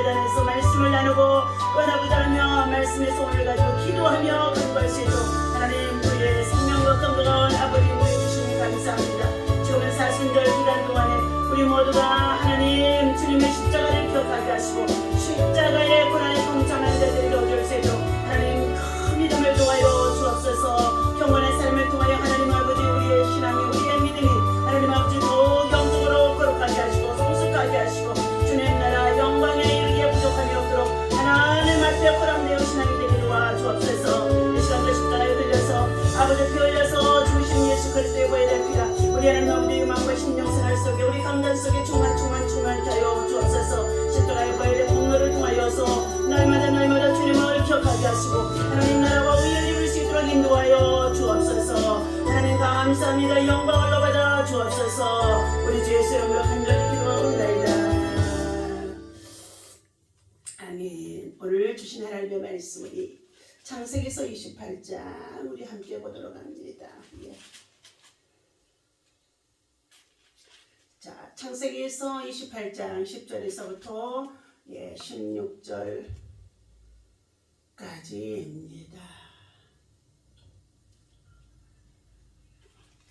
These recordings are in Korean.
예배단에서 말씀을 나누고 또 하나보다며 말씀의 소원을 가지고 기도하며 간구할 수 있도록 하나님 우리의 생명과 건강한 아버지 우리 주시니 감사합니다. 지금 사순절 기간 동안에 우리 모두가 하나님 주님의 십자가를 기억하게 하시고 십자가의 고난에 동참하는 자들이 되어줄 수 있도록 하나님 큰 믿음을 통하여 주옵소서. 경건의 삶을 통하여 하나님 아버지 우리의 신앙이 우리의 믿음이 하나님 아버지 더욱 영적으로 거룩하게 하시고 성숙하게 하시고 주님 나라 영광에 이르기에 부족함이 없도록 하나님 앞에 허락되어 신앙이 되기를 도와주옵소서. 이 시간도 십자가에 들려서 아버지 피 흘려서 죽으신 예수 그리스도의 보혈의 피가 우리 하나님 아버지 마음과 심령 생활 속에 우리 감단 속에 충만하게 하여 주옵소서. 십자가의 보혈의 공로를 통하여서 날마다 주님을 기억하게 하시고 하나님 나라와 의를 이룰 수 있도록 인도하여 주옵소서. 하나님 감사합니다. 영광을 받아 주옵소서. 우리 주 예수 이름으로 간절히 기도하옵나이다. 아멘. 오늘 주신 하나님의 말씀 우리 창세기서 28장 우리 함께 보도록 합니다. 예. 자, 창세기서 28장 10절에서부터 16절까지입니다.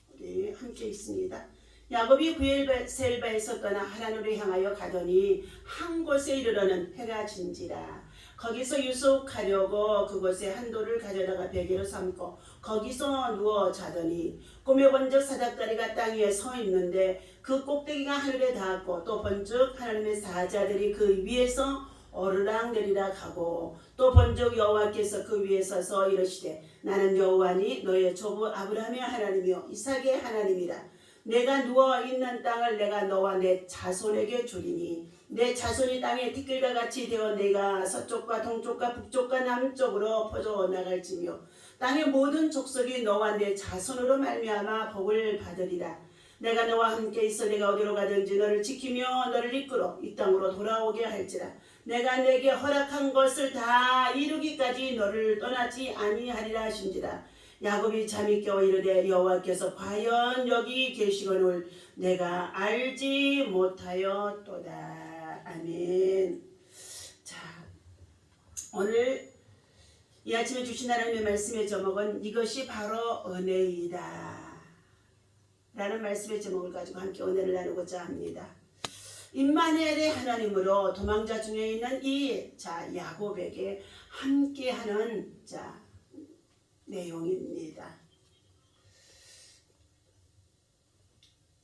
우리 함께 있습니다. 야곱이 브엘셀바에서 떠나 하란으로 향하여 가더니 한 곳에 이르러는 해가 진지라. 거기서 유숙하려고 그곳에 한 돌을 가져다가 베개로 삼고 거기서 누워 자더니 꿈에 본즉 사닥다리가 땅 위에 서 있는데 그 꼭대기가 하늘에 닿았고 또 본즉 하나님의 사자들이 그 위에서 오르락내리락 하고 또 본즉 여호와께서 그 위에 서서 이르시되 나는 여호와니 너의 조부 아브라함의 하나님이요 이삭의 하나님이라. 내가 누워 있는 땅을 내가 너와 내 자손에게 주리니 내 자손이 땅의 티끌과 같이 되어 내가 서쪽과 동쪽과 북쪽과 남쪽으로 퍼져 나갈지며 땅의 모든 족속이 너와 내 자손으로 말미암아 복을 받으리라. 내가 너와 함께 있어 내가 어디로 가든지 너를 지키며 너를 이끌어 이 땅으로 돌아오게 할지라. 내가 내게 허락한 것을 다 이루기까지 너를 떠나지 아니하리라 하신지라. 야곱이 잠이 깨어 이르되 여호와께서 과연 여기 계시거늘 내가 알지 못하였도다. 아멘. 자, 오늘 이 아침에 주신 하나님의 말씀의 제목은 이것이 바로 은혜이다 라는 말씀의 제목을 가지고 함께 은혜를 나누고자 합니다. 임마누엘의 하나님으로 도망자 중에 있는 이 야곱에게 함께하는 내용입니다.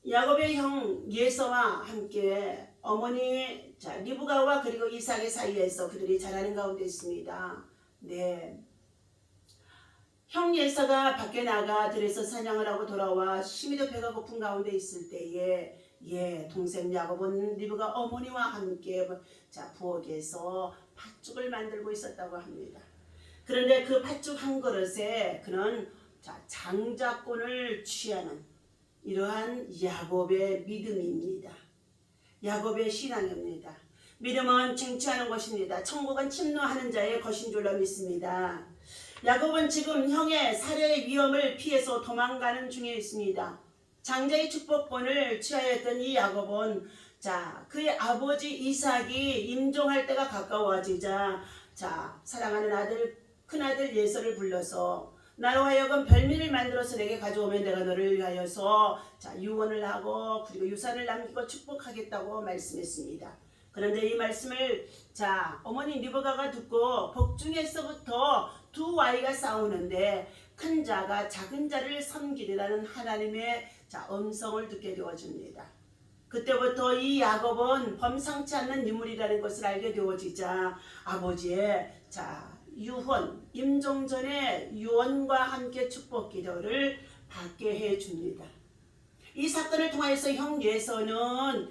야곱의 형 예서와 함께 어머니 리브가와 그리고 이삭의 사이에서 그들이 자라는 가운데 있습니다. 네. 형 예서가 밖에 나가 들에서 사냥을 하고 돌아와 심히도 배가 고픈 가운데 있을 때에 동생 야곱은 리브가 어머니와 함께 부엌에서 팥죽을 만들고 있었다고 합니다. 그런데 그 팥죽 한 그릇에 그는 장자권을 취하는 이러한 야곱의 믿음입니다. 야곱의 신앙입니다. 믿음은 쟁취하는 것입니다. 천국은 침노하는 자의 것인 줄로 믿습니다. 야곱은 지금 형의 살해 위험을 피해서 도망가는 중에 있습니다. 장자의 축복권을 취하였던 이 야곱은 그의 아버지 이삭이 임종할 때가 가까워지자 사랑하는 아들 큰아들 예서를 불러서 나로 하여금 별미를 만들어서 내게 가져오면 내가 너를 위하여서 유언을 하고 그리고 유산을 남기고 축복하겠다고 말씀했습니다. 그런데 이 말씀을 어머니 리브가가 듣고 복중에서부터 두 아이가 싸우는데 큰 자가 작은 자를 섬기리라는 하나님의 음성을 듣게 되어집니다. 그때부터 이 야곱은 범상치 않는 인물이라는 것을 알게 되어지자 아버지의 유언, 임종 전에 유언과 함께 축복 기도를 받게 해줍니다. 이 사건을 통해서 형 예서는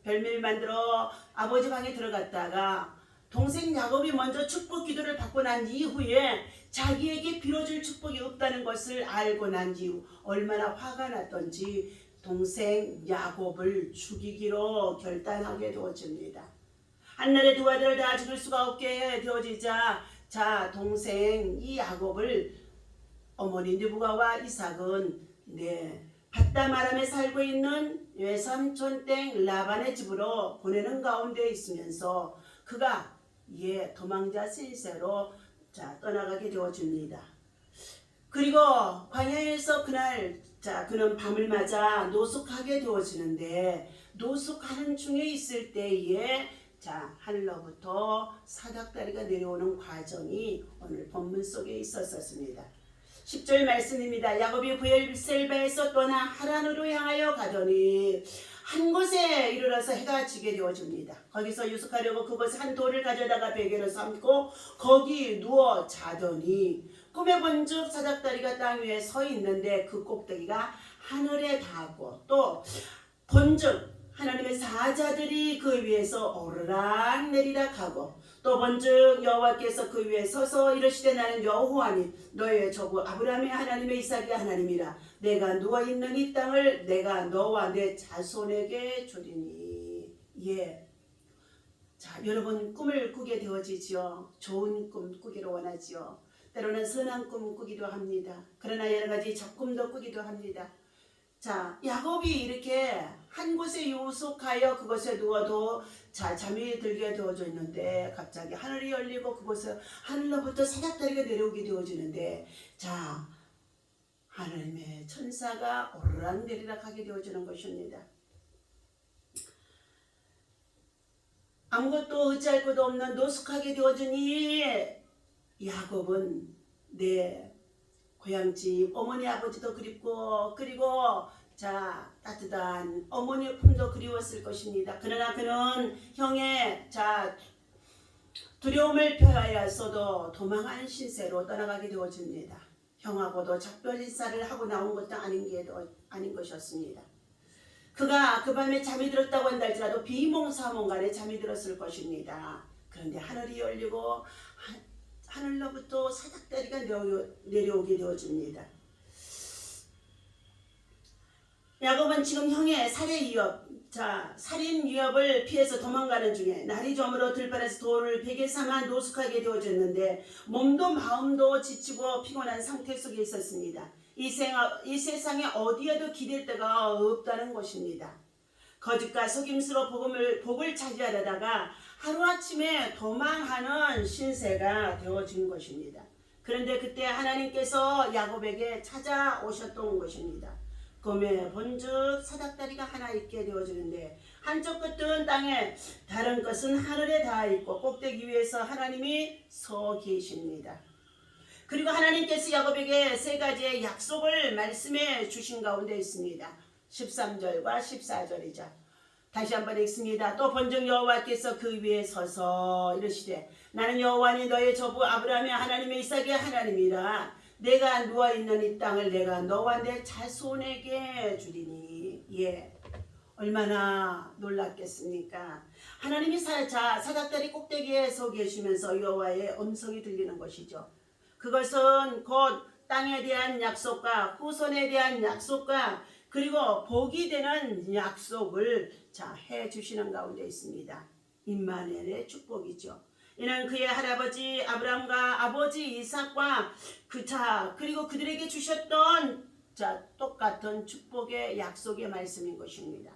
별미를 만들어 아버지 방에 들어갔다가 동생 야곱이 먼저 축복 기도를 받고 난 이후에 자기에게 빌어줄 축복이 없다는 것을 알고 난 이후 얼마나 화가 났던지 동생 야곱을 죽이기로 결단하게 되어집니다. 한날에 두 아들을 다 죽일 수가 없게 되어지자 동생 이 야곱을 어머니 리브가와 이삭은 밧담 아람에 살고 있는 외삼촌 땡 라반의 집으로 보내는 가운데 있으면서 그가 도망자 신세로 떠나가게 되어줍니다. 그리고 광야에서 그날 그는 밤을 맞아 노숙하게 되어지는데 노숙하는 중에 있을 때에 하늘로부터 사닥다리가 내려오는 과정이 오늘 본문 속에 있었습니다. 10절 말씀입니다. 야곱이 브엘셀바에서 떠나 하란으로 향하여 가더니 한 곳에 이르러서 해가 지게 되어집니다. 거기서 유숙하려고 그곳에 한 돌을 가져다가 베개로 삼고 거기 누워 자더니 꿈에 본즉 사닥다리가 땅 위에 서 있는데 그 꼭대기가 하늘에 닿고 또 본즉 하나님의 사자들이 그 위에서 오르락 내리락 하고 또 본즉 여호와께서 그 위에 서서 이르시되 나는 여호와니 너의 조부 아브라함의 하나님의 이삭의 하나님이라 내가 누워있는 이 땅을 내가 너와 내 자손에게 주리니. 여러분 꿈을 꾸게 되어지죠. 좋은 꿈 꾸기를 원하지요. 때로는 선한 꿈 꾸기도 합니다. 그러나 여러가지 작꿈도 꾸기도 합니다. 야곱이 이렇게 한 곳에 유숙하여 그곳에 누워도 잠이 들게 되어져 있는데 갑자기 하늘이 열리고 그곳에 하늘로부터 사닥다리가 내려오게 되어지는데 하나님의 천사가 오르락 내리락 하게 되어지는 것입니다. 아무것도 의지할 것도 없는 노숙하게 되어진 이 야곱은 내 고향집 어머니 아버지도 그립고 그리고 따뜻한 어머니의 품도 그리웠을 것입니다. 그러나 그는 형의 두려움을 표하였어도 도망하는 신세로 떠나가게 되어집니다. 형하고도 작별 인사를 하고 나온 것도 아닌 것이었습니다. 그가 그 밤에 잠이 들었다고 한달지라도 비몽사몽간에 잠이 들었을 것입니다. 그런데 하늘이 열리고 하늘로부터 사닥다리가 내려오게 되어집니다. 야곱은 지금 형의 살인 위협을 피해서 도망가는 중에 날이 저물어 들판에서 돌을 베개 삼아 노숙하게 되어졌는데 몸도 마음도 지치고 피곤한 상태 속에 있었습니다. 이 세상에 어디에도 기댈 데가 없다는 것입니다. 거짓과 속임수로 복을 차지하려다가 하루아침에 도망하는 신세가 되어진 것입니다. 그런데 그때 하나님께서 야곱에게 찾아오셨던 것입니다. 꿈에 본즉 사닥다리가 하나 있게 되어지는데 한쪽 끝은 땅에 다른 끝은 하늘에 닿아 있고 꼭대기 위에서 하나님이 서 계십니다. 그리고 하나님께서 야곱에게 세 가지의 약속을 말씀해 주신 가운데 있습니다. 13절과 14절이죠. 다시 한번 읽습니다. 또 본즉 여호와께서 그 위에 서서 이르시되 나는 여호와니 너의 조부 아브라함의 하나님의 이삭의 하나님이라 내가 누워있는 이 땅을 내가 너와 내 자손에게 주리니. 얼마나 놀랍겠습니까? 하나님이 사닥다리 꼭대기에 서 계시면서 여호와의 음성이 들리는 것이죠. 그것은 곧 땅에 대한 약속과 후손에 대한 약속과 그리고 복이 되는 약속을 해주시는 가운데 있습니다. 임마누엘의 축복이죠. 이는 그의 할아버지 아브라함과 아버지 이삭과 그리고 그들에게 주셨던 똑같은 축복의 약속의 말씀인 것입니다.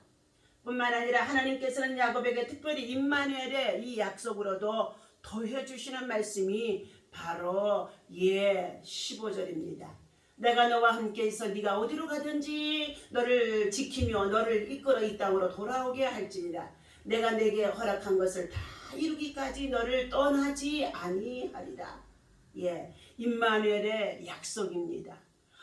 뿐만 아니라 하나님께서는 야곱에게 특별히 임마누엘의 이 약속으로도 더해주시는 말씀이 바로 15절입니다. 내가 너와 함께 있어 네가 어디로 가든지 너를 지키며 너를 이끌어 이 땅으로 돌아오게 할지니라. 내가 내게 허락한 것을 다 이루기까지 너를 떠나지 아니하리라. 임마누엘의 약속입니다.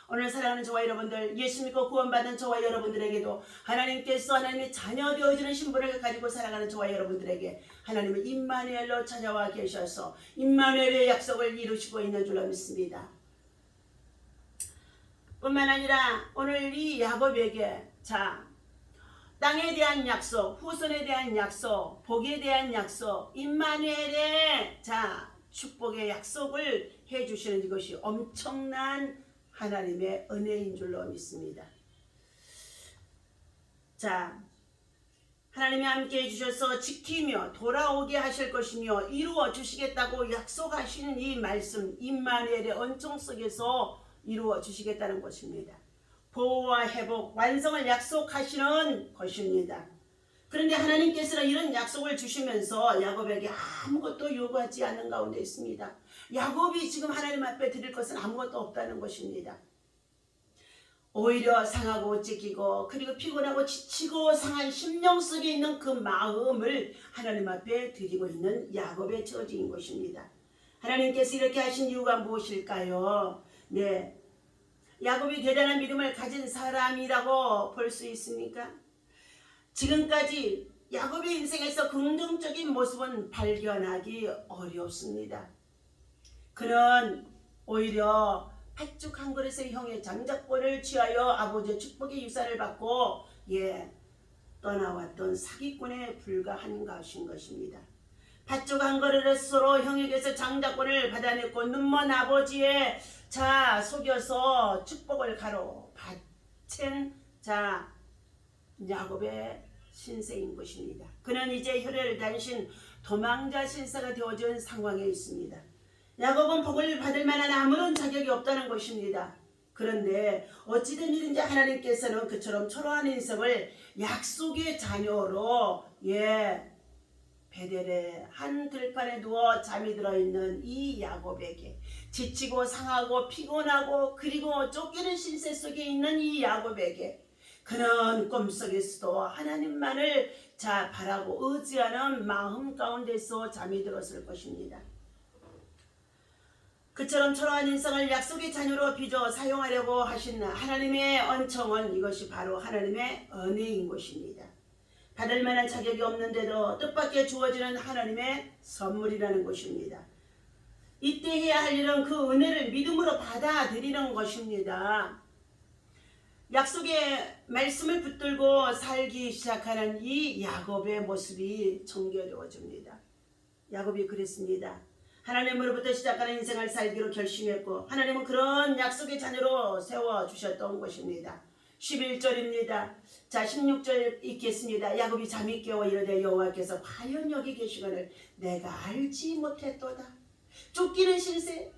오늘 사랑하는 저와 여러분들, 예수 믿고 구원받은 저와 여러분들에게도 하나님께서 하나님의 자녀 되어지는 신분을 가지고 살아가는 저와 여러분들에게 하나님은 임마누엘로 찾아와 계셔서 임마누엘의 약속을 이루시고 있는 줄로 믿습니다. 뿐만 아니라 오늘 이 야곱에게 땅에 대한 약속, 후손에 대한 약속, 복에 대한 약속, 임마누엘의 축복의 약속을 해주시는 이것이 엄청난 하나님의 은혜인 줄로 믿습니다. 하나님이 함께 해주셔서 지키며 돌아오게 하실 것이며 이루어 주시겠다고 약속하시는 이 말씀, 임마누엘의恩총 속에서 이루어 주시겠다는 것입니다. 보호와 회복, 완성을 약속하시는 것입니다. 그런데 하나님께서는 이런 약속을 주시면서 야곱에게 아무것도 요구하지 않는 가운데 있습니다. 야곱이 지금 하나님 앞에 드릴 것은 아무것도 없다는 것입니다. 오히려 상하고 찢기고 그리고 피곤하고 지치고 상한 심령 속에 있는 그 마음을 하나님 앞에 드리고 있는 야곱의 처지인 것입니다. 하나님께서 이렇게 하신 이유가 무엇일까요? 네, 야곱이 대단한 믿음을 가진 사람이라고 볼 수 있습니까? 지금까지 야곱의 인생에서 긍정적인 모습은 발견하기 어렵습니다. 그는 오히려 팥죽 한 그릇의 형의 장작권을 취하여 아버지의 축복의 유산을 받고 떠나왔던 사기꾼에 불과한 것입니다. 팥죽 한 그릇으로 형에게서 장작권을 받아냈고 눈먼 아버지의 속여서 축복을 바친 야곱의 신세인 것입니다. 그는 이제 혈혈 단신 도망자 신세가 되어진 상황에 있습니다. 야곱은 복을 받을 만한 아무런 자격이 없다는 것입니다. 그런데 어찌된 일인지 하나님께서는 그처럼 초라한 인생을 약속의 자녀로 베델의 한 들판에 누워 잠이 들어있는 이 야곱에게 지치고 상하고 피곤하고 그리고 쫓기는 신세 속에 있는 이 야곱에게 그는 꿈속에서도 하나님만을 바라고 의지하는 마음 가운데서 잠이 들었을 것입니다. 그처럼 초라한 인생을 약속의 자녀로 빚어 사용하려고 하신 하나님의 언청은 이것이 바로 하나님의 은혜인 것입니다. 받을 만한 자격이 없는데도 뜻밖의 주어지는 하나님의 선물이라는 것입니다. 이때 해야 할 일은 그 은혜를 믿음으로 받아들이는 것입니다. 약속의 말씀을 붙들고 살기 시작하는 이 야곱의 모습이 정겨워집니다. 야곱이 그랬습니다. 하나님으로부터 시작하는 인생을 살기로 결심했고 하나님은 그런 약속의 자녀로 세워주셨던 것입니다. 11절입니다. 16절 읽겠습니다. 야곱이 잠이 깨어 이르되 여호와께서 과연 여기 계시거늘 내가 알지 못했도다. 쫓기는 신세,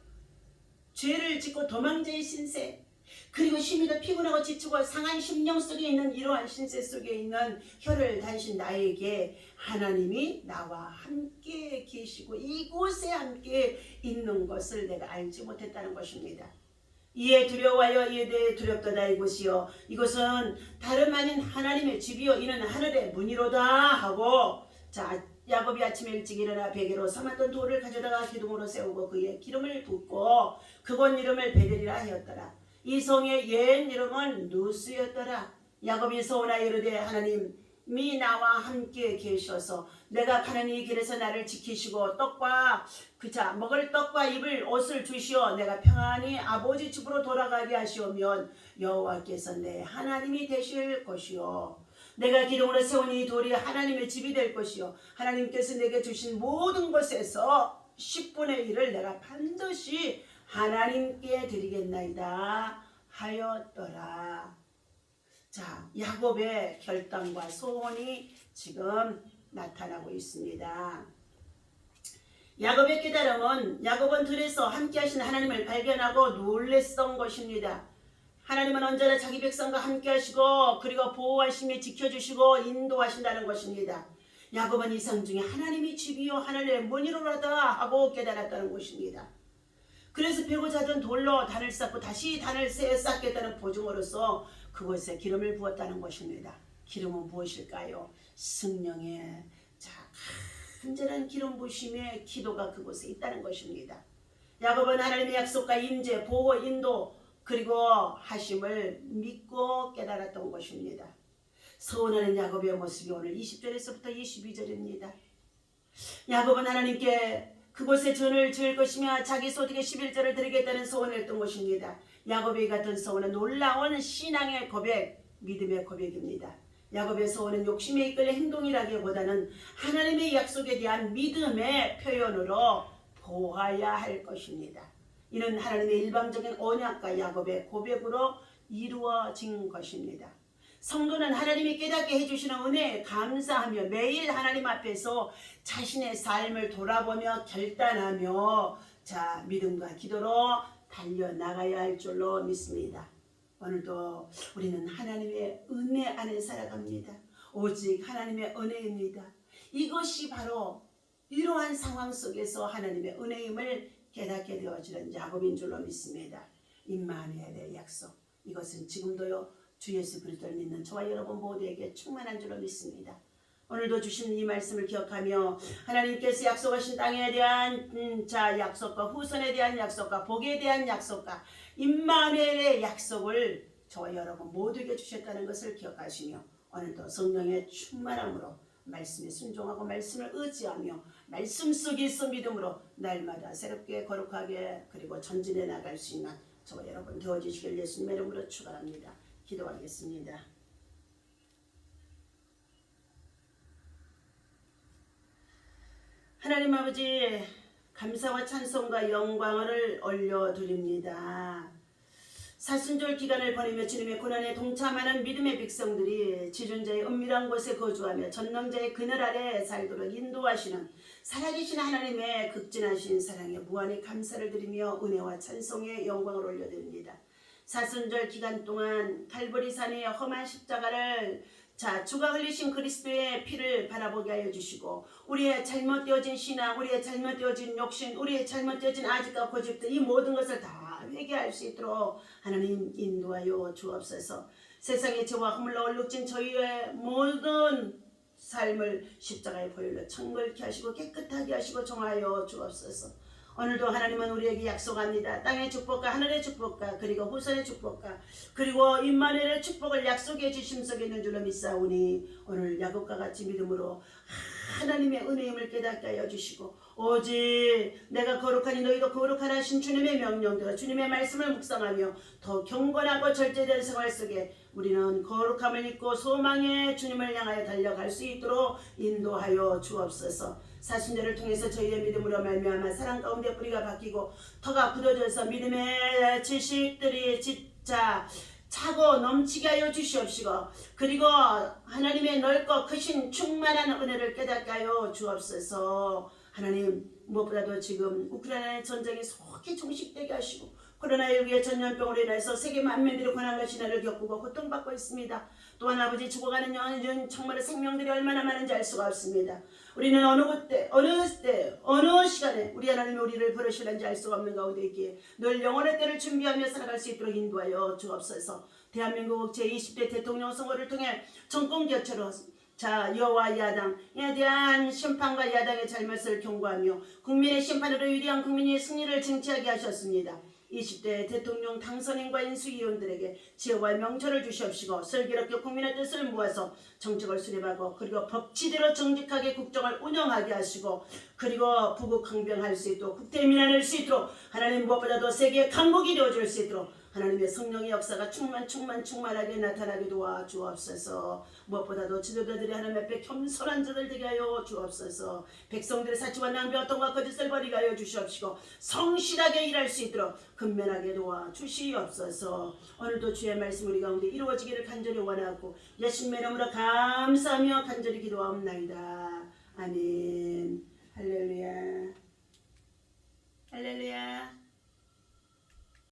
죄를 짓고 도망자의 신세, 그리고 힘이 더 피곤하고 지치고 상한 심령 속에 있는 이러한 신세 속에 있는 혀를 단신 나에게 하나님이 나와 함께 계시고 이곳에 함께 있는 것을 내가 알지 못했다는 것입니다. 이에 두려워하여 이에 대해 두렵도다. 이곳은 다름 아닌 하나님의 집이요 이는 하늘의 문이로다 하고 야곱이 아침에 일찍 일어나 베개로 삼았던 돌을 가져다가 기둥으로 세우고 그의 기름을 붓고 그곳 이름을 베델이라 하였더라. 이 성의 옛 이름은 누스였더라. 야곱이 서원하여 이르되 하나님이 나와 함께 계셔서 내가 가는 이 길에서 나를 지키시고 먹을 떡과 입을 옷을 주시어 내가 평안히 아버지 집으로 돌아가게 하시오면 여호와께서 내 하나님이 되실 것이요 내가 기둥으로 세운 이 돌이 하나님의 집이 될 것이요 하나님께서 내게 주신 모든 것에서 10분의 1을 내가 반드시 하나님께 드리겠나이다 하였더라. 야곱의 결단과 소원이 지금 나타나고 있습니다. 야곱의 깨달음은 야곱은 들에서 함께 하신 하나님을 발견하고 놀랬던 것입니다. 하나님은 언제나 자기 백성과 함께 하시고 그리고 보호하시며 지켜주시고 인도하신다는 것입니다. 야곱은 이상 중에 하나님이 집이요 하늘의 문이로라다 하고 깨달았다는 것입니다. 그래서 베고 자던 돌로 단을 쌓고 다시 단을 쌓겠다는 보증으로서 그곳에 기름을 부었다는 것입니다. 기름은 무엇일까요? 성령의 간절한 기름 부심의 기도가 그곳에 있다는 것입니다. 야곱은 하나님의 약속과 임재, 보호, 인도 그리고 하심을 믿고 깨달았던 것입니다. 서원하는 야곱의 모습이 오늘 20절에서부터 22절입니다. 야곱은 하나님께 그곳에 전을 지을 것이며 자기 소득의 11절을 드리겠다는 소원을 했던 것입니다. 야곱이 같은 소원은 놀라운 신앙의 고백, 믿음의 고백입니다. 야곱의 소원은 욕심에 이끌려 행동이라기보다는 하나님의 약속에 대한 믿음의 표현으로 보아야 할 것입니다. 이는 하나님의 일방적인 언약과 야곱의 고백으로 이루어진 것입니다. 성도는 하나님이 깨닫게 해주시는 은혜에 감사하며 매일 하나님 앞에서 자신의 삶을 돌아보며 결단하며 믿음과 기도로 달려나가야 할 줄로 믿습니다. 오늘도 우리는 하나님의 은혜 안에 살아갑니다. 오직 하나님의 은혜입니다. 이것이 바로 이러한 상황 속에서 하나님의 은혜임을 깨닫게 되어지는 야곱인 줄로 믿습니다. 임마누엘의 약속, 이것은 지금도요 주 예수 그리스도를 믿는 저와 여러분 모두에게 충만한 줄로 믿습니다. 오늘도 주신 이 말씀을 기억하며 하나님께서 약속하신 땅에 대한 약속과 후손에 대한 약속과 복에 대한 약속과 임마누엘의 약속을 저와 여러분 모두에게 주셨다는 것을 기억하시며 오늘도 성령의 충만함으로 말씀에 순종하고 말씀을 의지하며 말씀 속에서 믿음으로 날마다 새롭게 거룩하게 그리고 전진해 나갈 수 있는 저와 여러분 되어주시길 예수님의 이름으로 축원합니다. 기도하겠습니다. 하나님 아버지, 감사와 찬송과 영광을 올려드립니다. 사순절 기간을 보내며 주님의 고난에 동참하는 믿음의 백성들이 지존자의 은밀한 곳에 거주하며 전능자의 그늘 아래 살도록 인도하시는 살아계신 하나님의 극진하신 사랑에 무한히 감사를 드리며 은혜와 찬송의 영광을 올려드립니다. 사순절 기간 동안 갈보리산의 험한 십자가를 주가 흘리신 그리스도의 피를 바라보게 하여 주시고 우리의 잘못되어진 신앙, 우리의 잘못되어진 욕심, 우리의 잘못되어진 아직과 고집들 이 모든 것을 다 회개할 수 있도록 하나님 인도하여 주옵소서. 세상의 죄와 허물로 얼룩진 저희의 모든 삶을 십자가의 보혈로 청결케 하시고 깨끗하게 하시고 정하여 주옵소서. 오늘도 하나님은 우리에게 약속합니다. 땅의 축복과 하늘의 축복과 그리고 후손의 축복과 그리고 임마누엘의 축복을 약속해 주심 속에 있는 줄로 믿사오니 오늘 야곱과 같이 믿음으로 하나님의 은혜임을 깨닫게 하여 주시고 오직 내가 거룩하니 너희도 거룩하라 하신 주님의 명령대로 주님의 말씀을 묵상하며 더 경건하고 절제된 생활 속에 우리는 거룩함을 입고 소망의 주님을 향하여 달려갈 수 있도록 인도하여 주옵소서. 사순절을 통해서 저희의 믿음으로 말미암아 사랑 가운데 뿌리가 바뀌고 터가 굳어져서 믿음의 지식들이 진짜 차고 넘치게 하여 주시옵시고 그리고 하나님의 넓고 크신 충만한 은혜를 깨닫게 하여 주옵소서. 하나님 무엇보다도 지금 우크라이나의 전쟁이 속히 종식되게 하시고 코로나19의 전염병으로 인해서 세계 만민들이 고난과 시련을 겪고 고통받고 있습니다. 또한 아버지 죽어가는 정말 생명들이 얼마나 많은지 알 수가 없습니다. 우리는 어느 때, 어느 시간에 우리 하나님이 우리를 부르시는지 알 수가 없는 가운데 있기에 늘 영원의 때를 준비하며 살아갈 수 있도록 인도하여 주옵소서. 대한민국 제20대 대통령 선거를 통해 정권 교체로 여와 야당에 대한 심판과 야당의 잘못을 경고하며 국민의 심판으로 유리한 국민이 승리를 쟁취하게 하셨습니다. 20대 대통령 당선인과 인수위원들에게 지혜와 명철을 주시옵시고 슬기롭게 국민의 뜻을 모아서 정책을 수립하고 그리고 법치대로 정직하게 국정을 운영하게 하시고 그리고 부국강병할 수 있도록 국대민안할 수 있도록 하나님 무엇보다도 세계의 강국이 되어줄 수 있도록 하나님의 성령의 역사가 충만하게 나타나게 도와 주옵소서. 무엇보다도 지도자들이 하나님 앞에 겸손한 자들 되게 하여 주옵소서. 백성들의 사치와 낭비와 어떤과 거짓을 버리게 하여 주시옵시고 성실하게 일할 수 있도록 근면하게 도와 주시옵소서. 오늘도 주의 말씀 우리 가운데 이루어지기를 간절히 원하고 예수님의 이름으로 감사하며 간절히 기도하옵나이다. 아멘.